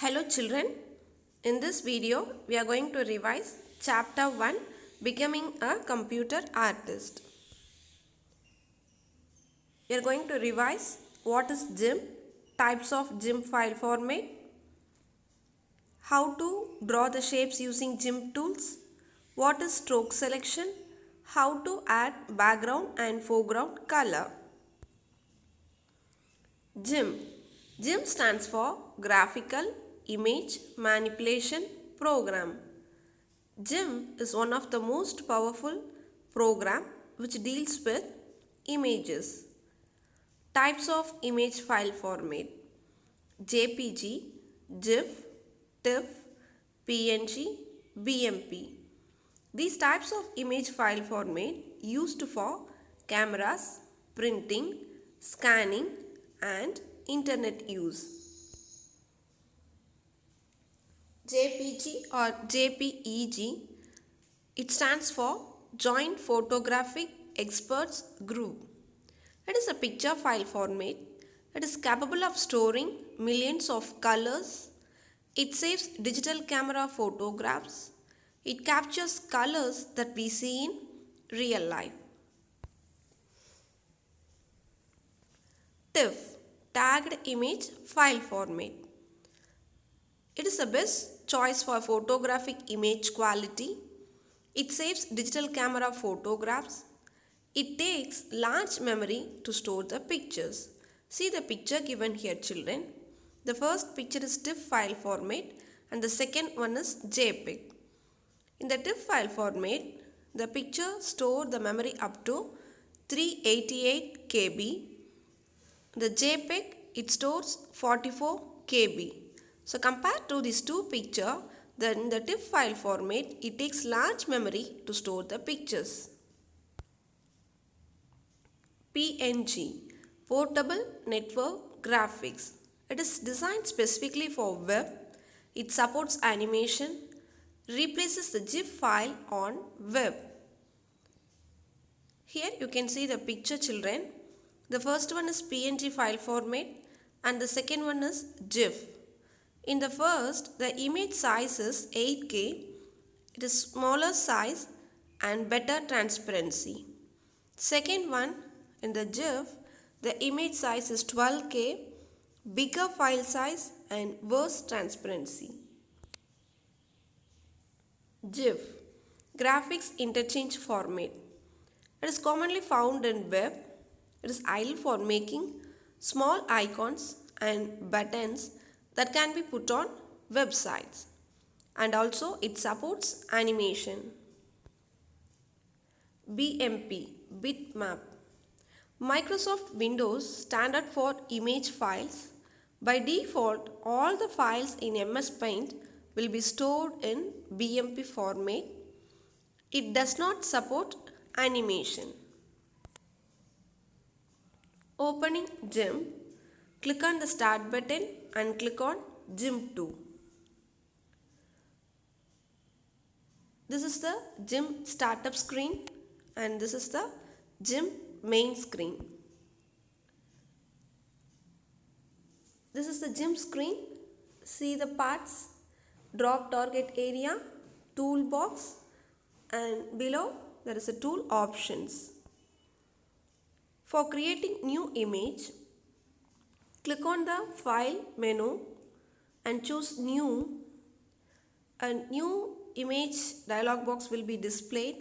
Hello children, in this video we are going to revise chapter 1 Becoming a Computer Artist. We are going to revise what is GIMP, types of GIMP file format, how to draw the shapes using GIMP tools, what is stroke selection, how to add background and foreground color. GIMP. GIMP stands for Graphical Image Manipulation Program. GIMP is one of the most powerful program which deals with images. Types of image file format: JPG, GIF, TIFF, PNG, BMP. These types of image file format used for cameras, printing, scanning and internet use. JPG or JPEG, it stands for Joint Photographic Experts Group. It is a picture file format. It is capable of storing millions of colors. It saves digital camera photographs. It captures colors that we see in real life. TIFF, Tagged Image File Format. It is the best choice for photographic image quality. It saves digital camera photographs. It takes large memory to store the pictures. See the picture given here, children. The first picture is TIFF file format and the second one is JPEG. In the TIFF file format, the picture stores the memory up to 388 KB. The JPEG, it stores 44 KB. So compared to these two pictures, then the TIFF file format, it takes large memory to store the pictures. PNG, Portable Network Graphics. It is designed specifically for web. It supports animation, replaces the GIF file on web. Here you can see the picture, children. The first one is PNG file format and the second one is GIF. In the first, the image size is 8K. It is smaller size and better transparency. Second one, in the GIF, the image size is 12K, bigger file size and worse transparency. GIF, Graphics Interchange Format. It is commonly found in web. It is ideal for making small icons and buttons that can be put on websites, and also it supports animation. BMP, Bitmap. Microsoft Windows standard for image files. By default, all the files in MS Paint will be stored in BMP format. It does not support animation. Opening GIMP, click on the Start button and click on GIMP 2. This is the GIMP startup screen and this is the GIMP main screen. This is the GIMP screen. See the parts, drop target area, toolbox, and below there is a tool options. For creating new image, click on the file menu and choose new. A new image dialog box will be displayed.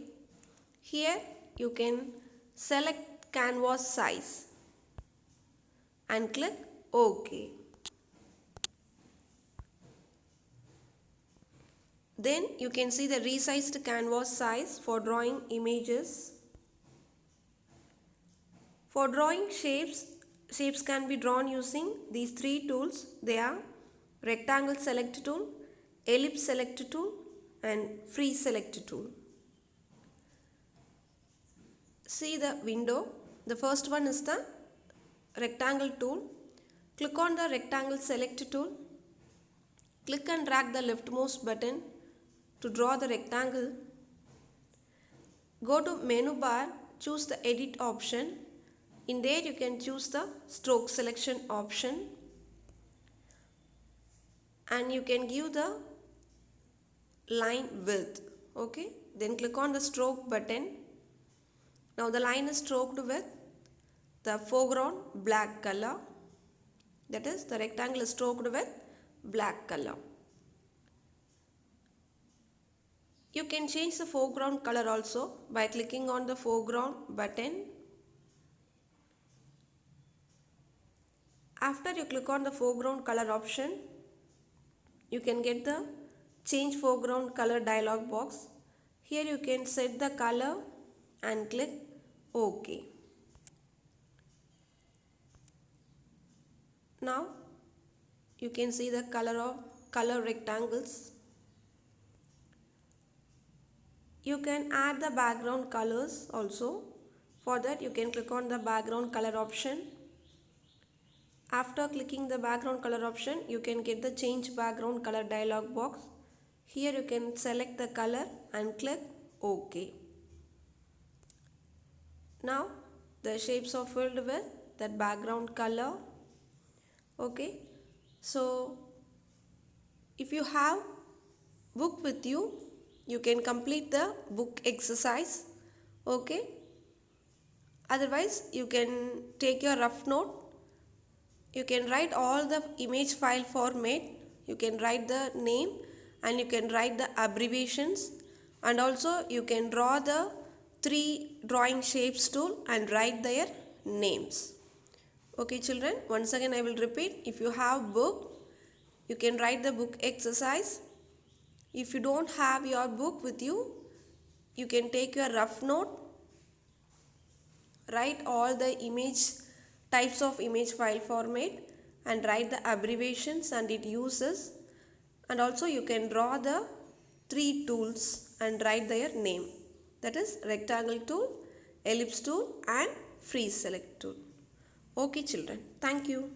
Here you can select canvas size and click OK. Then you can see the resized canvas size for drawing images. For drawing shapes, shapes can be drawn using these three tools. They are rectangle select tool, ellipse select tool and freeze select tool. See the window. The first one is the rectangle tool. Click on the rectangle select tool. Click and drag the leftmost button to draw the rectangle. Go to menu bar, choose the edit option. In there you can choose the stroke selection option and you can give the line width. Okay, then click on the stroke button. Now the line is stroked with the foreground black color, that is the rectangle is stroked with black color. You can change the foreground color also by clicking on the foreground button. After you click on the foreground color option, you can get the change foreground color dialog box. Here you can set the color and click OK. Now you can see the color rectangles. You can add the background colors also. For that you can click on the background color option. After clicking the background color option, you can get the change background color dialog box. Here you can select the color and click OK. Now the shapes are filled with that background color. Okay, so if you have book with you, you can complete the book exercise. Okay, otherwise you can take your rough note. You can write all the image file format. You can write the name and you can write the abbreviations, and also you can draw the 3 drawing shapes tool and write their names. Okay children, once again I will repeat. If you have book, you can write the book exercise. If you don't have your book with you, you can take your rough note, write all the types of image file format and write the abbreviations and its uses, and also you can draw the 3 tools and write their name, that is rectangle tool, ellipse tool and freeze select tool. Okay children, thank you.